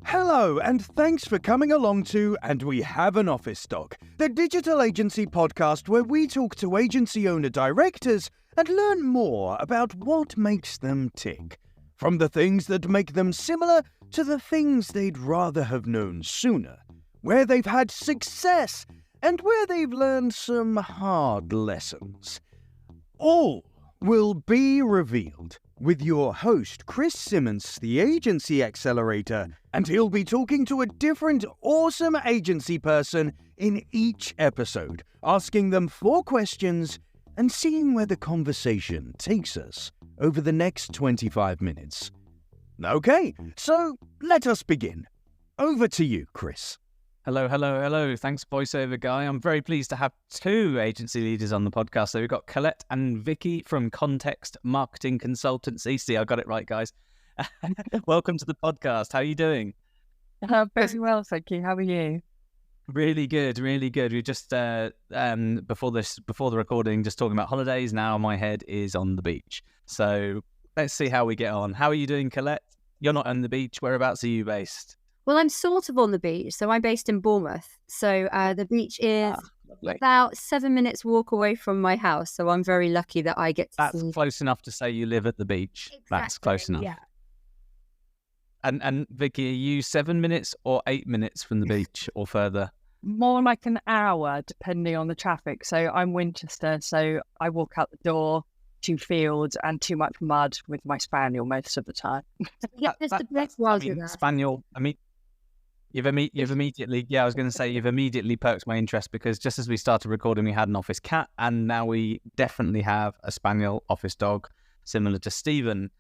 Hello, and thanks for coming along to And We Have an Office Dog, the digital agency podcast where we talk to agency owner-directors and learn more about what makes them tick. From the things that make them similar to the things they'd rather have known sooner, where they've had success and where they've learned some hard lessons. All will be revealed with your host, Chris Simmons, the Agency Accelerator, and he'll be talking to a different awesome agency person in each episode, asking them 4 questions and seeing where the conversation takes us over the next 25 minutes. Okay, so let us begin. Over to you, Chris. Hello. Thanks, voiceover guy. I'm very pleased to have 2 agency leaders on the podcast. So we've got Collette and Vicki from Context Marketing Consultancy. See, I got it right, guys. Welcome to the podcast. How are you doing? Very well, thank you. How are you? Really good. We just before the recording, just talking about holidays. Now my head is on the beach. So let's see how we get on. How are you doing, Collette? You're not on the beach. Whereabouts are you based? Well, I'm sort of on the beach, so I'm based in Bournemouth. So the beach is about 7 minutes walk away from my house. So I'm very lucky that I get to That's see... close enough to say you live at the beach. Exactly, That's close enough. Yeah. And Vicky, are you 7 minutes or 8 minutes from the beach or further? More like an hour, depending on the traffic. So I'm Winchester, so I walk out the door to fields and too much mud with my spaniel most of the time. Yeah, it's the best while you're there. Spaniel, You've immediately, I was going to say, you've immediately perked my interest because just as we started recording, we had an office cat and now we definitely have a spaniel office dog similar to Stephen.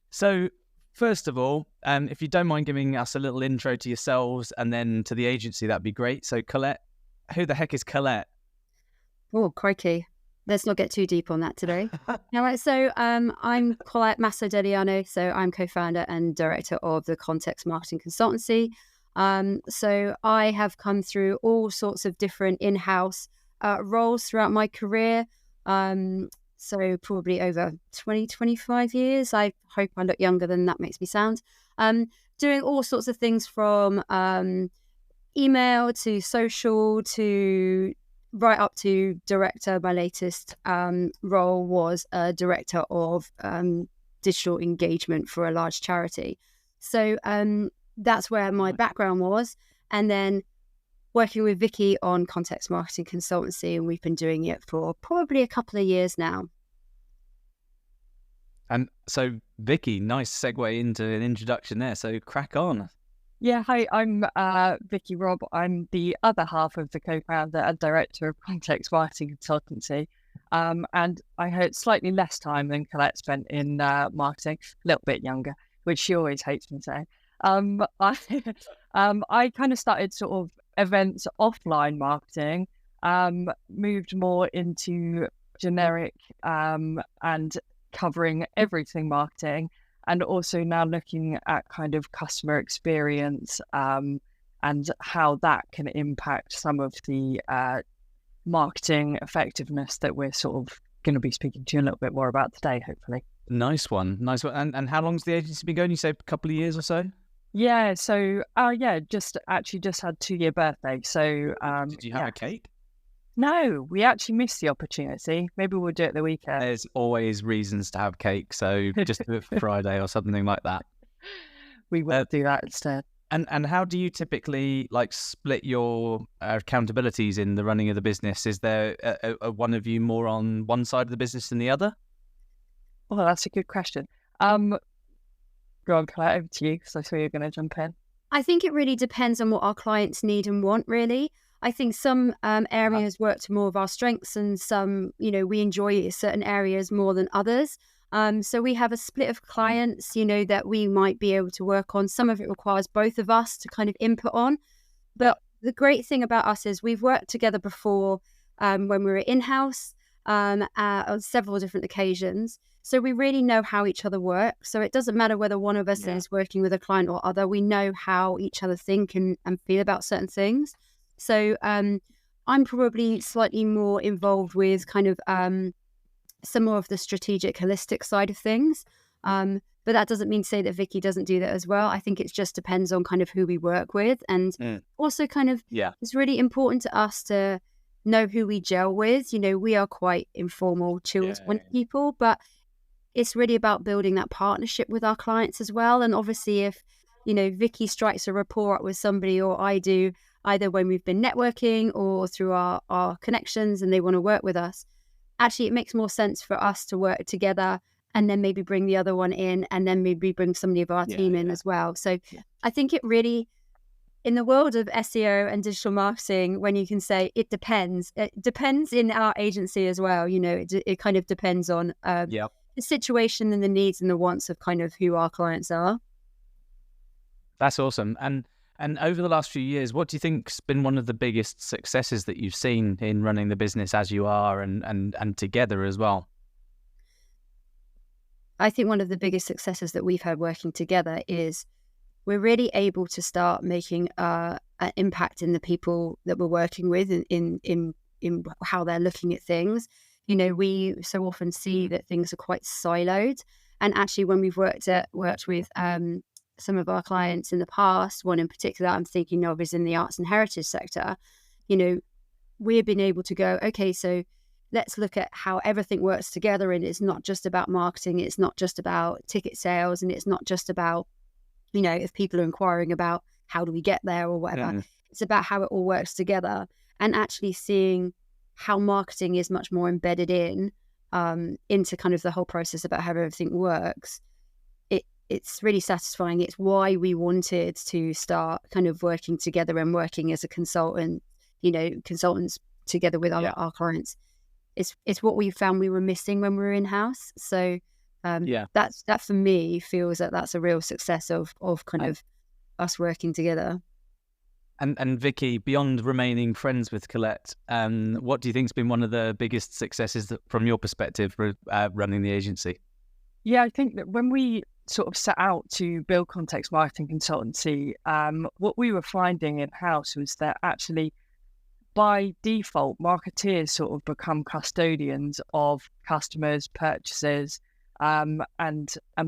So first of all, if you don't mind giving us a little intro to yourselves and then to the agency, that'd be great. So Collette, who the heck is Collette? Oh, crikey. Let's not get too deep on that today. So I'm Collette Masso Llano. So I'm co-founder and director of the Context Marketing Consultancy. So I have come through all sorts of different in-house roles throughout my career. So probably over 25 years. I hope I look younger than that makes me sound. Doing all sorts of things from email to social to right up to director. My latest role was a director of digital engagement for a large charity. So that's where my background was. And then working with Vicki on Context Marketing Consultancy, and we've been doing it for probably a couple of years now. And so Vicki, nice segue into an introduction there. So crack on. Yeah, hi, I'm Vicki Robb. I'm the other half of the co-founder and director of Context Marketing Consultancy. And I had slightly less time than Collette spent in marketing, a little bit younger, which she always hates me saying. I kind of started sort of events offline marketing, moved more into generic and covering everything marketing. And also now looking at kind of customer experience and how that can impact some of the marketing effectiveness that we're sort of going to be speaking to you a little bit more about today, hopefully. Nice one. And how long's the agency been going? You say a couple of years or so? Yeah. So, just had 2-year birthday. So, did you have a cake? No, we actually missed the opportunity. Maybe we'll do it the weekend. There's always reasons to have cake, so just do it for Friday or something like that. We will do that instead. And how do you typically split your accountabilities in the running of the business? Is there a one of you more on one side of the business than the other? Well, that's a good question. Go on, Collette, over to you, because I saw you were going to jump in. I think it really depends on what our clients need and want, really. I think some areas work to more of our strengths and some, we enjoy certain areas more than others. So we have a split of clients, that we might be able to work on. Some of it requires both of us to kind of input on. But the great thing about us is we've worked together before when we were in-house on several different occasions. So we really know how each other work. So it doesn't matter whether one of us is working with a client or other. We know how each other think and feel about certain things. So I'm probably slightly more involved with kind of some more of the strategic, holistic side of things. But that doesn't mean to say that Vicki doesn't do that as well. I think it just depends on kind of who we work with. And also kind of, it's really important to us to know who we gel with. You know, we are quite informal, chilled people, but it's really about building that partnership with our clients as well. And obviously if, you know, Vicki strikes a rapport up with somebody, or I do, either when we've been networking or through our connections, and they want to work with us, actually it makes more sense for us to work together and then maybe bring the other one in, and then maybe bring somebody of our team in as well. So I think it really, in the world of SEO and digital marketing, when you can say it depends in our agency as well. You know, it kind of depends on the situation and the needs and the wants of kind of who our clients are. That's awesome. And over the last few years, what do you think's been one of the biggest successes that you've seen in running the business as you are, and together as well? I think one of the biggest successes that we've had working together is we're really able to start making an impact in the people that we're working with, in how they're looking at things. You know, we so often see that things are quite siloed, and actually when we've worked with some of our clients in the past, one in particular I'm thinking of is in the arts and heritage sector. You know, we've been able to go, okay, so let's look at how everything works together, and it's not just about marketing, it's not just about ticket sales, and it's not just about, you know, if people are inquiring about how do we get there or whatever. It's about how it all works together, and actually seeing how marketing is much more embedded into kind of the whole process about how everything works. It's really satisfying. It's why we wanted to start kind of working together and working as a consultant, you know, consultants together with our clients. It's what we found we were missing when we were in-house. So that for me feels that that's a real success of kind of us working together. And Vicki, beyond remaining friends with Collette, what do you think's been one of the biggest successes from your perspective running the agency? Yeah, I think that when we sort of set out to build context marketing consultancy, what we were finding in-house was that actually by default, marketeers sort of become custodians of customers, purchasers, and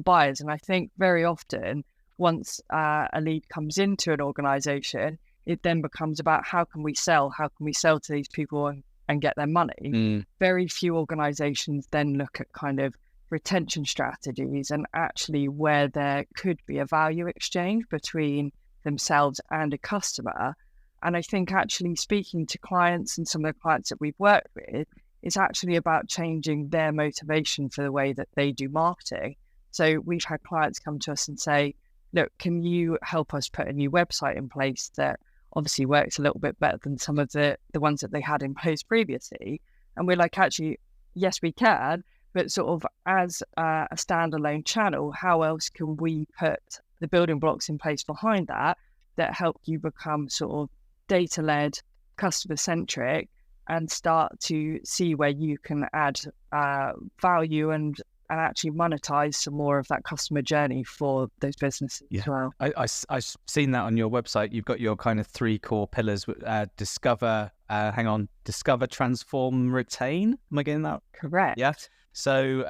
buyers. And I think very often, once a lead comes into an organization, it then becomes about how can we sell to these people and get their money. Very few organizations then look at kind of retention strategies and actually where there could be a value exchange between themselves and a customer. And I think actually speaking to clients, and some of the clients that we've worked with, is actually about changing their motivation for the way that they do marketing. So we've had clients come to us and say, look, can you help us put a new website in place that obviously works a little bit better than some of the ones that they had in place previously? And we're like, actually, yes, we can, but sort of as a standalone channel, how else can we put the building blocks in place behind that help you become sort of data-led, customer-centric, and start to see where you can add value and actually monetize some more of that customer journey for those businesses as well. I've seen that on your website. You've got your kind of 3 core pillars: discover, transform, retain. Am I getting that correct? Yeah. So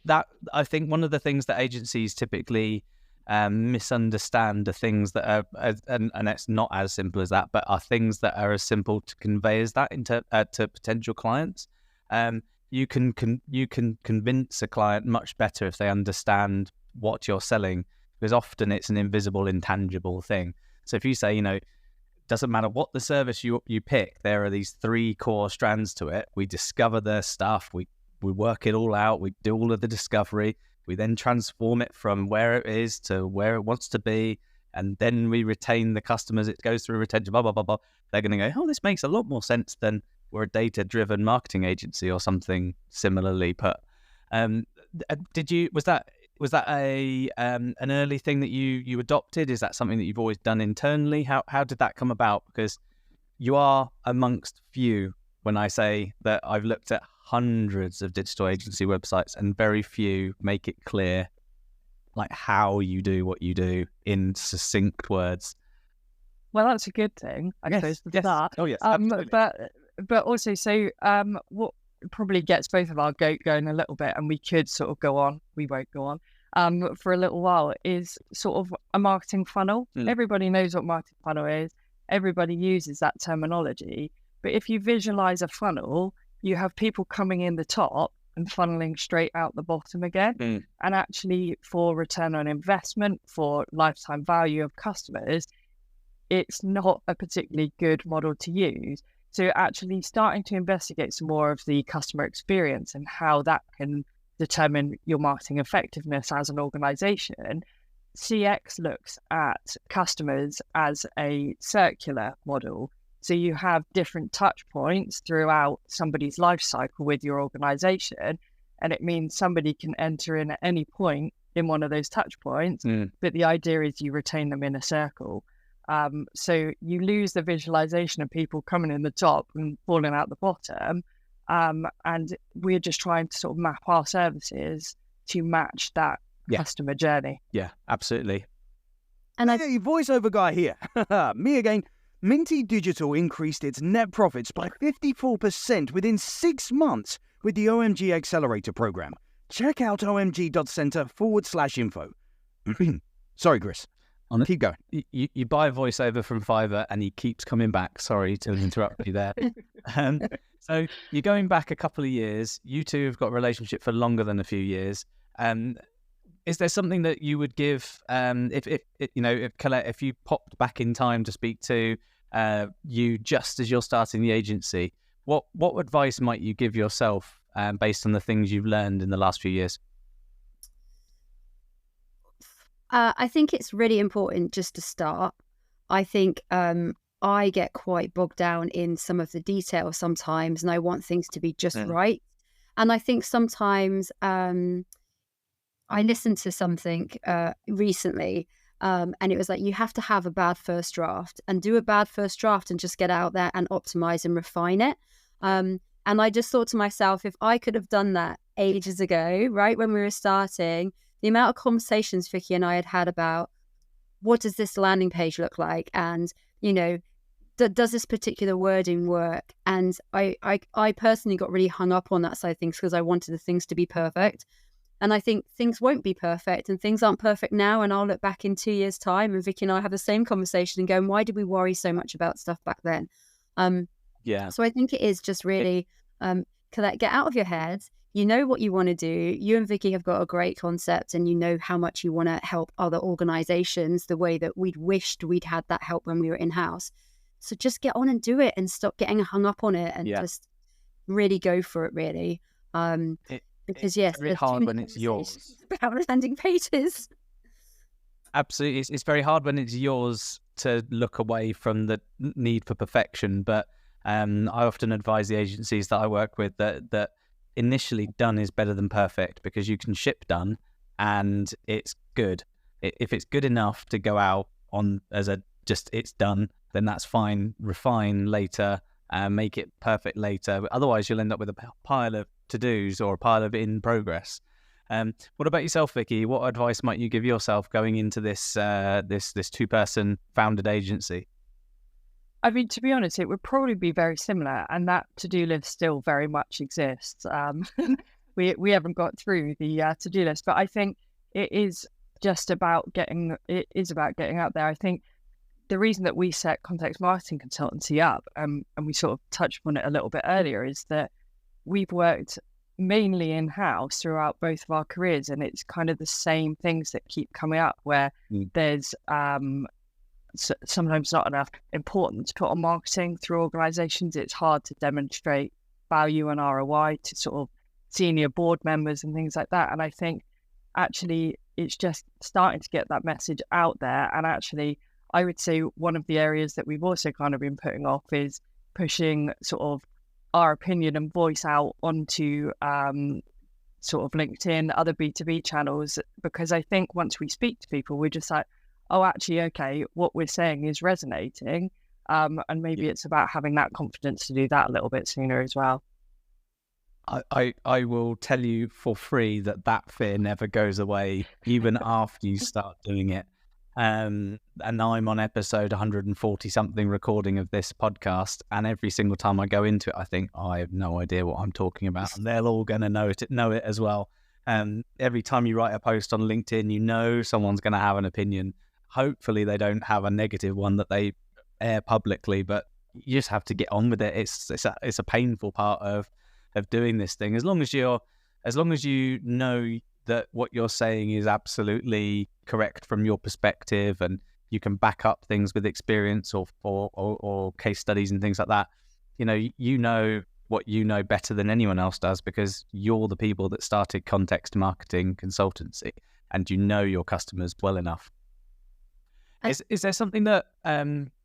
that, I think one of the things that agencies typically misunderstand are things that are, and it's not as simple as that, but are things that are as simple to convey as that into to potential clients. You can convince a client much better if they understand what you're selling, because often it's an invisible, intangible thing. So if you say, you know, doesn't matter what the service you pick, there are these 3 core strands to it. We discover the stuff, we work it all out, we do all of the discovery, we then transform it from where it is to where it wants to be, and then we retain the customers. It goes through retention, blah, blah, blah, blah. They're going to go, oh, this makes a lot more sense than we're a data-driven marketing agency or something similarly put. Was that an early thing that you adopted? Is that something that you've always done internally? How did that come about? Because you are amongst few when I say that I've looked at hundreds of digital agency websites and very few make it clear like how you do what you do in succinct words. Well, that's a good thing, I suppose, for that. Oh, yes, absolutely. But also, so what probably gets both of our goat going a little bit, and we could sort of go on, we won't go on, for a little while is sort of a marketing funnel. Everybody knows what marketing funnel is. Everybody uses that terminology. But if you visualize a funnel, you have people coming in the top and funneling straight out the bottom again. And actually, for return on investment, for lifetime value of customers, it's not a particularly good model to use. So actually starting to investigate some more of the customer experience and how that can determine your marketing effectiveness as an organization, CX looks at customers as a circular model. So you have different touch points throughout somebody's life cycle with your organization. And it means somebody can enter in at any point in one of those touch points. But the idea is you retain them in a circle. So you lose the visualization of people coming in the top and falling out the bottom. And we're just trying to sort of map our services to match that customer journey. Yeah, absolutely. And hey, voiceover guy here. Me again. Minty Digital increased its net profits by 54% within 6 months with the OMG Accelerator program. Check out omg.center/info. Sorry, Chris. Keep going. You buy a voiceover from Fiverr and he keeps coming back. Sorry to interrupt you there. So you're going back a couple of years. You two have got a relationship for longer than a few years. Is there something that you would give if Collette, if you popped back in time to speak to you just as you're starting the agency, what advice might you give yourself based on the things you've learned in the last few years? I think it's really important just to start. I think I get quite bogged down in some of the details sometimes, and I want things to be just right. And I think sometimes I listened to something recently, and it was like, you have to have a bad first draft and do a bad first draft and just get out there and optimize and refine it. And I just thought to myself, if I could have done that ages ago, right, when we were starting, the amount of conversations Vicki and I had about what does this landing page look like? And, does this particular wording work? And I personally got really hung up on that side of things because I wanted the things to be perfect. And I think things won't be perfect and things aren't perfect now. And I'll look back in 2 years' time and Vicki and I have the same conversation and go, why did we worry so much about stuff back then? So I think it is just really, Collette, get out of your head. You know what you want to do. You and Vicki have got a great concept and you know how much you want to help other organizations the way that we'd wished we'd had that help when we were in-house. So just get on and do it and stop getting hung up on it and just really go for it, really. Because yes, it's very hard when it's yours. About landing pages. Absolutely. It's very hard when it's yours to look away from the need for perfection. But I often advise the agencies that I work with that initially done is better than perfect, because you can ship done and it's good. If it's good enough to go out on as a just it's done, then that's fine. Refine later, make it perfect later. Otherwise, you'll end up with a pile of to-dos or a pile of in progress. What about yourself, Vicki? What advice might you give yourself going into this this two-person founded agency? I mean, to be honest, it would probably be very similar, and that to-do list still very much exists. We haven't got through the to-do list, but I think it is just about getting out there. I think the reason that we set Context Marketing Consultancy up, and we sort of touched on it a little bit earlier, is that we've worked mainly in-house throughout both of our careers, and it's kind of the same things that keep coming up where there's sometimes not enough importance put on marketing through organizations. It's hard to demonstrate value and ROI to sort of senior board members and things like that. And I think actually it's just starting to get that message out there. And actually, I would say one of the areas that we've also kind of been putting off is pushing sort of our opinion and voice out onto sort of LinkedIn, other B2B channels, because I think once we speak to people, we're just like, oh, actually, okay, what we're saying is resonating. And maybe it's about having that confidence to do that a little bit sooner as well. I will tell you for free that fear never goes away, even after you start doing it. And I'm on episode 140 something recording of this podcast, and every single time I go into it, I think, I have no idea what I'm talking about, and they're all going to know it as well. Every time you write a post on LinkedIn, you know someone's going to have an opinion. Hopefully they don't have a negative one that they air publicly, but you just have to get on with it. It's a painful part of doing this thing. As long as you know that what you're saying is absolutely correct from your perspective, and you can back up things with experience or case studies and things like that. You know what you know better than anyone else does, because you're the people that started Context Marketing Consultancy, and you know your customers well enough. Is there something that,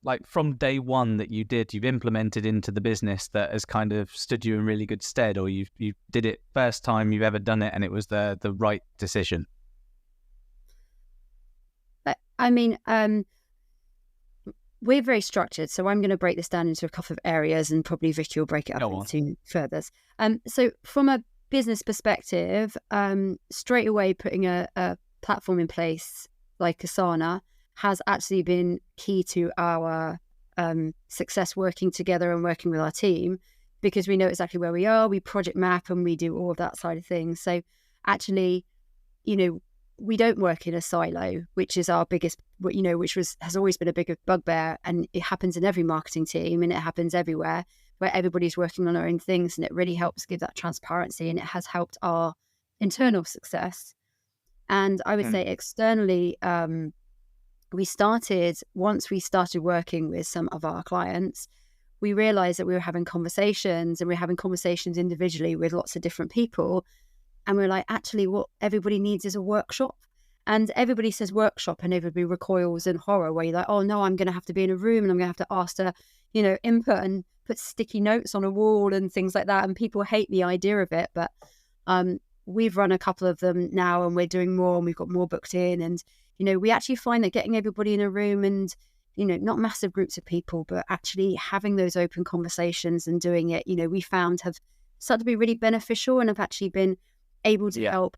like from day one that you've implemented into the business that has kind of stood you in really good stead, or you did it first time you've ever done it and it was the right decision? I mean, we're very structured, so I'm going to break this down into a couple of areas, and probably Vicki will break it up into furthers. So from a business perspective, straight away putting a platform in place like Asana has actually been key to our success working together and working with our team, because we know exactly where we are, we project map, and we do all of that side of things. So actually, we don't work in a silo, which is our biggest, has always been a big bugbear, and it happens in every marketing team, and it happens everywhere, where everybody's working on their own things, and it really helps give that transparency, and it has helped our internal success. And I would say externally, once we started working with some of our clients, we realized that we were having conversations, and we were having conversations individually with lots of different people. And we're like, actually, what everybody needs is a workshop. And everybody says workshop, and everybody recoils in horror, where you're like, oh no, I'm going to have to be in a room, and I'm going to have to ask to, input and put sticky notes on a wall and things like that. And people hate the idea of it. But we've run a couple of them now, and we're doing more, and we've got more booked in. And, we actually find that getting everybody in a room and, not massive groups of people, but actually having those open conversations and doing it, we found have started to be really beneficial, and have actually been able to help.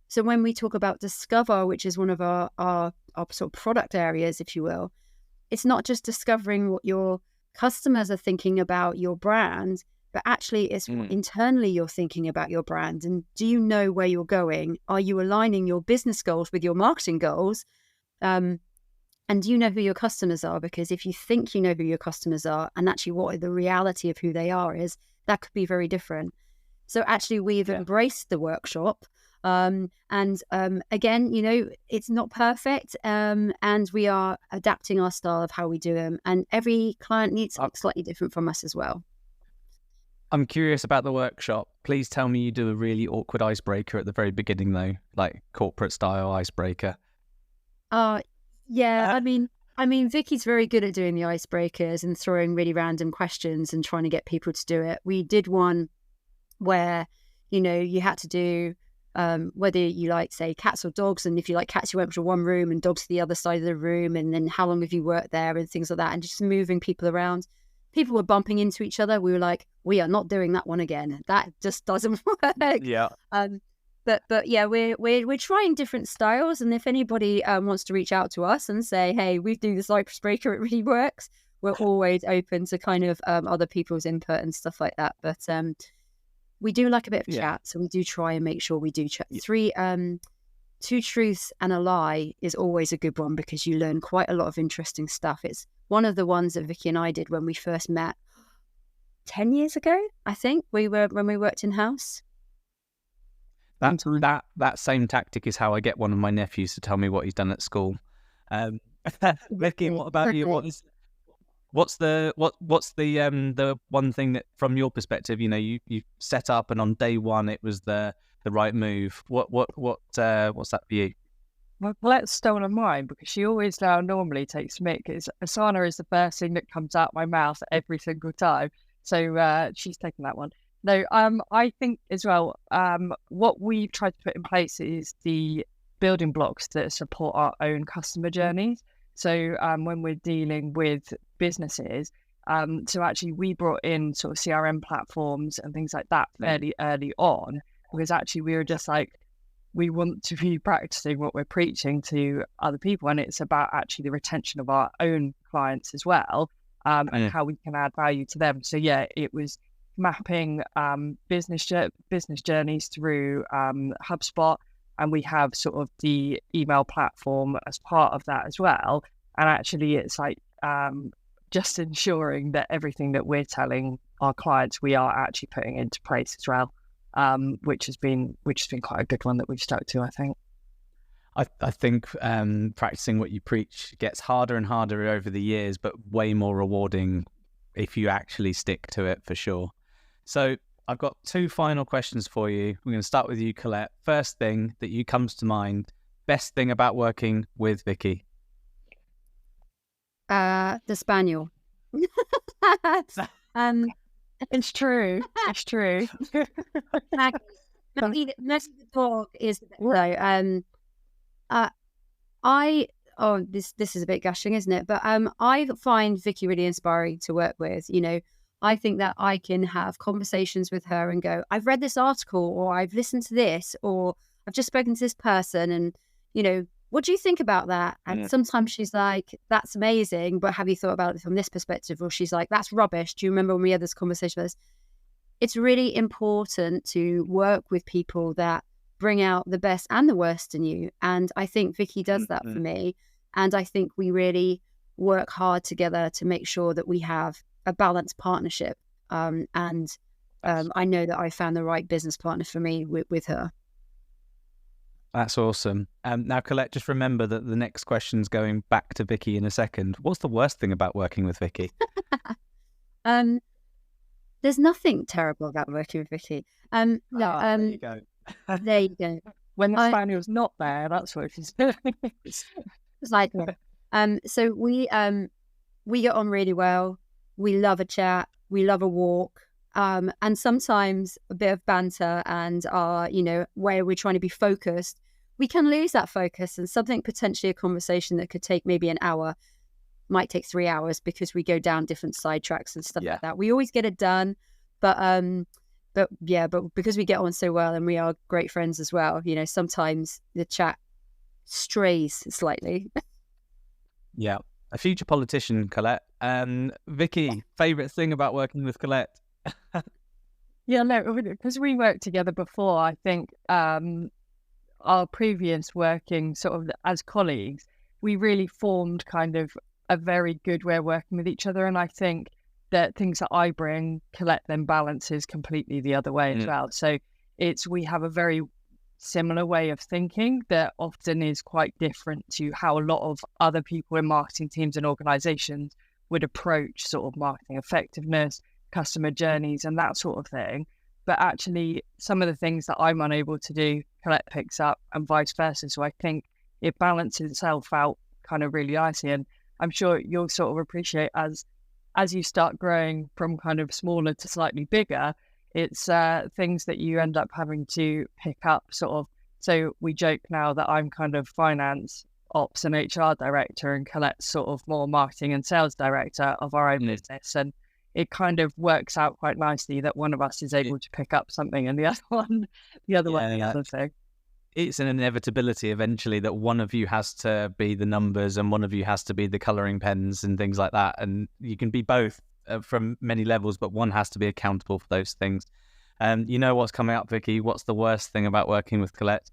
So when we talk about Discover, which is one of our sort of product areas, if you will, it's not just discovering what your customers are thinking about your brand, but actually it's what internally you're thinking about your brand. And do you know where you're going? Are you aligning your business goals with your marketing goals? And do you know who your customers are? Because if you think you know who your customers are, and actually what the reality of who they are is, that could be very different. So actually we've embraced the workshop. Again, it's not perfect. And we are adapting our style of how we do them. And every client needs something slightly different from us as well. I'm curious about the workshop. Please tell me you do a really awkward icebreaker at the very beginning, though, like corporate style icebreaker. Yeah. I mean, Vicki's very good at doing the icebreakers and throwing really random questions and trying to get people to do it. We did one where, you had to do whether you like, say, cats or dogs. And if you like cats, you went to one room, and dogs to the other side of the room. And then how long have you worked there, and things like that, and just moving people around. People were bumping into each other. We were like, we are not doing that one again. That just doesn't work. Yeah. But yeah, we're trying different styles. And if anybody wants to reach out to us and say, hey, we do this icebreaker, it really works, we're always open to kind of other people's input and stuff like that. But we do like a bit of chat, so we do try and make sure we do chat. Two truths and a lie is always a good one, because you learn quite a lot of interesting stuff. It's one of the ones that Vicki and I did when we first met 10 years ago, I think, when we worked in-house. That same tactic is how I get one of my nephews to tell me what he's done at school. Vicki, what about you? What's the one thing that, from your perspective, you set up, and on day one it was the right move? What's that for you? Well, Colette's stolen mine, because she always now normally takes me, because Asana is the first thing that comes out my mouth every single time. So she's taken that one. No, I think as well, what we've tried to put in place is the building blocks that support our own customer journeys. So when we're dealing with businesses, so actually we brought in sort of CRM platforms and things like that fairly early on, because actually we were just like, we want to be practicing what we're preaching to other people, and it's about actually the retention of our own clients as well, and how we can add value to them. So yeah, it was mapping business journeys through HubSpot, and we have sort of the email platform as part of that as well. And actually, it's like just ensuring that everything that we're telling our clients, we are actually putting into place as well, which has been quite a good one that we've stuck to, I think. I think practicing what you preach gets harder and harder over the years, but way more rewarding if you actually stick to it, for sure. So I've got 2 final questions for you. We're going to start with you, Collette. First thing that comes to mind, best thing about working with Vicki? The spaniel. It's true. It's true. Most of the dog is this is a bit gushing, isn't it? But I find Vicki really inspiring to work with. You know, I think that I can have conversations with her and go, I've read this article, or I've listened to this, or I've just spoken to this person, and you know, what do you think about that? And sometimes she's like, that's amazing, but have you thought about it from this perspective? Or she's like, that's rubbish. Do you remember when we had this conversation with us? It's really important to work with people that bring out the best and the worst in you. And I think Vicki does that for me. And I think we really work hard together to make sure that we have a balanced partnership. I know that I found the right business partner for me with her. That's awesome. Now, Collette, just remember that the next question's going back to Vicki in a second. What's the worst thing about working with Vicki? There's nothing terrible about working with Vicki. There you go. There you go. When the spaniel's not there, that's what she's doing. It's like, so we get on really well. We love a chat. We love a walk. And sometimes a bit of banter and where we're trying to be focused, we can lose that focus, and something, potentially a conversation that could take maybe an hour might take 3 hours because we go down different sidetracks and stuff like that. We always get it done, but because we get on so well and we are great friends as well, you know, sometimes the chat strays slightly. Yeah. A future politician, Collette. Vicki, favourite thing about working with Collette? Yeah, no, because we worked together before, I think our previous working sort of as colleagues, we really formed kind of a very good way of working with each other. And I think that things that I bring, Collette then balances completely the other way as well. So we have a very similar way of thinking that often is quite different to how a lot of other people in marketing teams and organizations would approach sort of marketing effectiveness, customer journeys, and that sort of thing. But actually, some of the things that I'm unable to do, Collette picks up, and vice versa. So I think it balances itself out kind of really nicely. And I'm sure you'll sort of appreciate as you start growing from kind of smaller to slightly bigger, it's things that you end up having to pick up sort of. So we joke now that I'm kind of finance, ops and HR director, and Colette's sort of more marketing and sales director of our own business. And it kind of works out quite nicely that one of us is able to pick up something and the other one the other thing. It's an inevitability eventually that one of you has to be the numbers and one of you has to be the colouring pens and things like that. And you can be both from many levels, but one has to be accountable for those things. You know what's coming up, Vicki? What's the worst thing about working with Collette?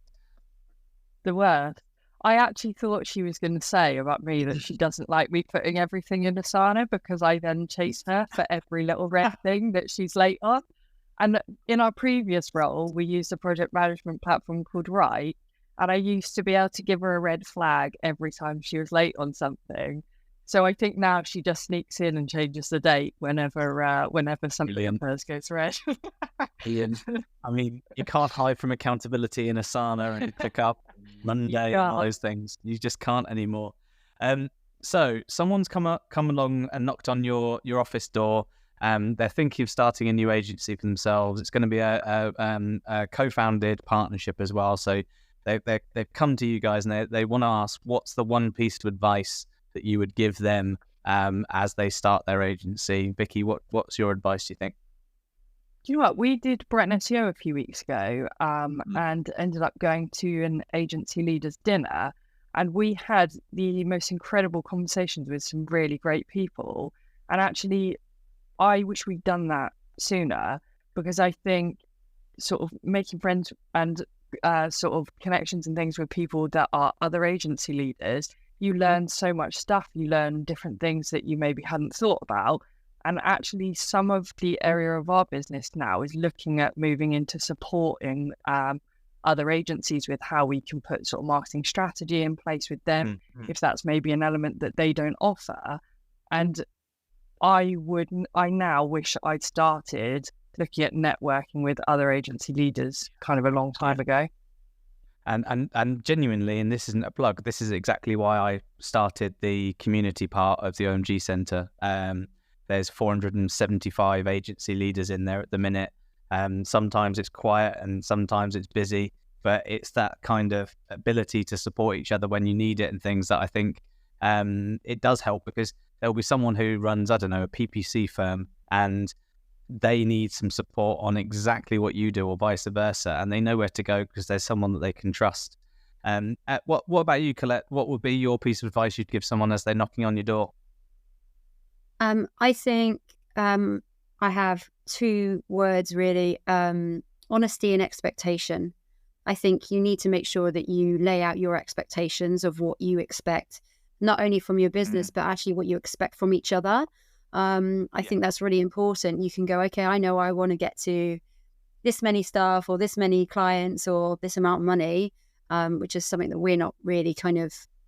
The worst? I actually thought she was going to say about me that she doesn't like me putting everything in Asana because I then chase her for every little red thing that she's late on. And in our previous role, we used a project management platform called Right, and I used to be able to give her a red flag every time she was late on something. So I think now she just sneaks in and changes the date whenever something first goes red. Ian, I mean, you can't hide from accountability in Asana and pick up Monday and all those things. You just can't anymore. So someone's come along and knocked on your office door. They're thinking of starting a new agency for themselves. It's going to be a co-founded partnership as well. So they've come to you guys and they want to ask, what's the one piece of advice that you would give them as they start their agency? Vicki, what's your advice, do you think? Do you know what? We did Brett SEO a few weeks ago and ended up going to an agency leaders dinner. And we had the most incredible conversations with some really great people. And actually, I wish we'd done that sooner, because I think sort of making friends and sort of connections and things with people that are other agency leaders, you learn so much stuff. You learn different things that you maybe hadn't thought about. And actually, some of the area of our business now is looking at moving into supporting other agencies with how we can put sort of marketing strategy in place with them, if that's maybe an element that they don't offer. And I now wish I'd started looking at networking with other agency leaders kind of a long time ago. And genuinely, and this isn't a plug, this is exactly why I started the community part of the OMG Centre. There's 475 agency leaders in there at the minute. Sometimes it's quiet and sometimes it's busy, but it's that kind of ability to support each other when you need it and things that I think it does help, because there'll be someone who runs, I don't know, a PPC firm, and they need some support on exactly what you do or vice versa, and they know where to go because there's someone that they can trust. What about you, Collette? What would be your piece of advice you'd give someone as they're knocking on your door? I think I have 2 words really, honesty and expectation. I think you need to make sure that you lay out your expectations of what you expect, not only from your business, but actually what you expect from each other. I think that's really important. You can go, okay, I know I want to get to this many staff or this many clients or this amount of money, which is something that we're not really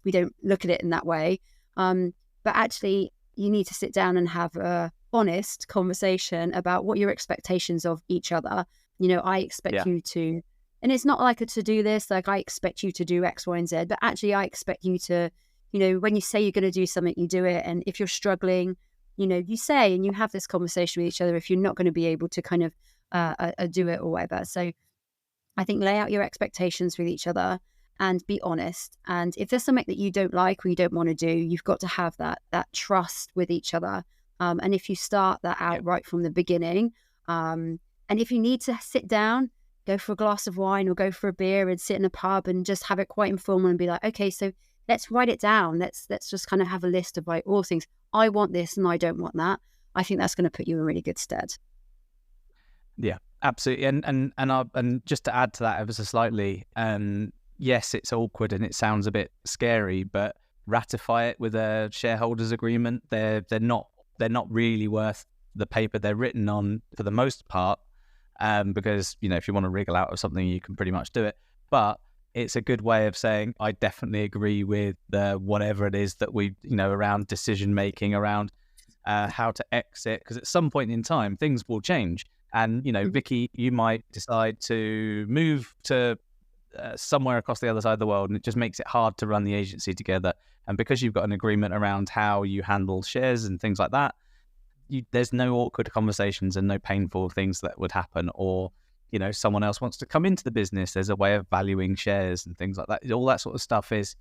we don't look at it in that way. But actually, you need to sit down and have a honest conversation about what your expectations of each other. I expect you to, and it's not like a to-do list, like I expect you to do X, Y, and Z, but actually I expect you to, when you say you're going to do something, you do it. And if you're struggling, you say, and you have this conversation with each other if you're not going to be able to kind of do it or whatever. So I think lay out your expectations with each other and be honest. And if there's something that you don't like or you don't want to do, you've got to have that trust with each other. And if you start that out right from the beginning, and if you need to sit down, go for a glass of wine or go for a beer and sit in a pub and just have it quite informal and be like, okay, so let's write it down. Let's just kind of have a list of like all things. I want this and I don't want that. I think that's going to put you in really good stead. Yeah, absolutely. And just to add to that ever so slightly, yes, it's awkward and it sounds a bit scary, but ratify it with a shareholders agreement. They're not really worth the paper they're written on for the most part, because if you want to wriggle out of something, you can pretty much do it. But it's a good way of saying I definitely agree with whatever it is that we around decision making, around how to exit, because at some point in time things will change. And Vicki, you might decide to move to somewhere across the other side of the world, and it just makes it hard to run the agency together. And because you've got an agreement around how you handle shares and things like that, there's no awkward conversations and no painful things that would happen. Or someone else wants to come into the business, there's a way of valuing shares and things like that. All that sort of stuff it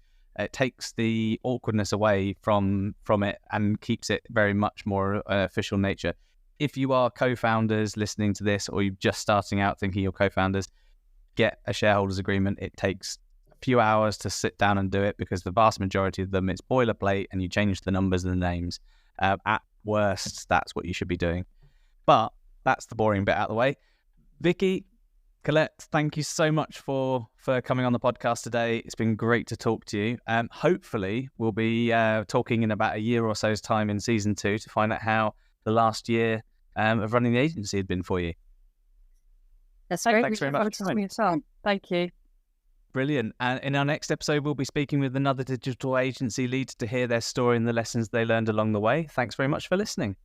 takes the awkwardness away from it and keeps it very much more official nature. If you are co-founders listening to this, or you're just starting out thinking you're co-founders, get a shareholders agreement. It takes a few hours to sit down and do it, because the vast majority of them, it's boilerplate and you change the numbers and the names. At worst, that's what you should be doing. But that's the boring bit out of the way. Vicki, Collette, thank you so much for coming on the podcast today. It's been great to talk to you. Hopefully, we'll be talking in about a year or so's time in season 2 to find out how the last year of running the agency had been for you. That's great. Thanks very much. Thank you. Brilliant. And in our next episode, we'll be speaking with another digital agency lead to hear their story and the lessons they learned along the way. Thanks very much for listening.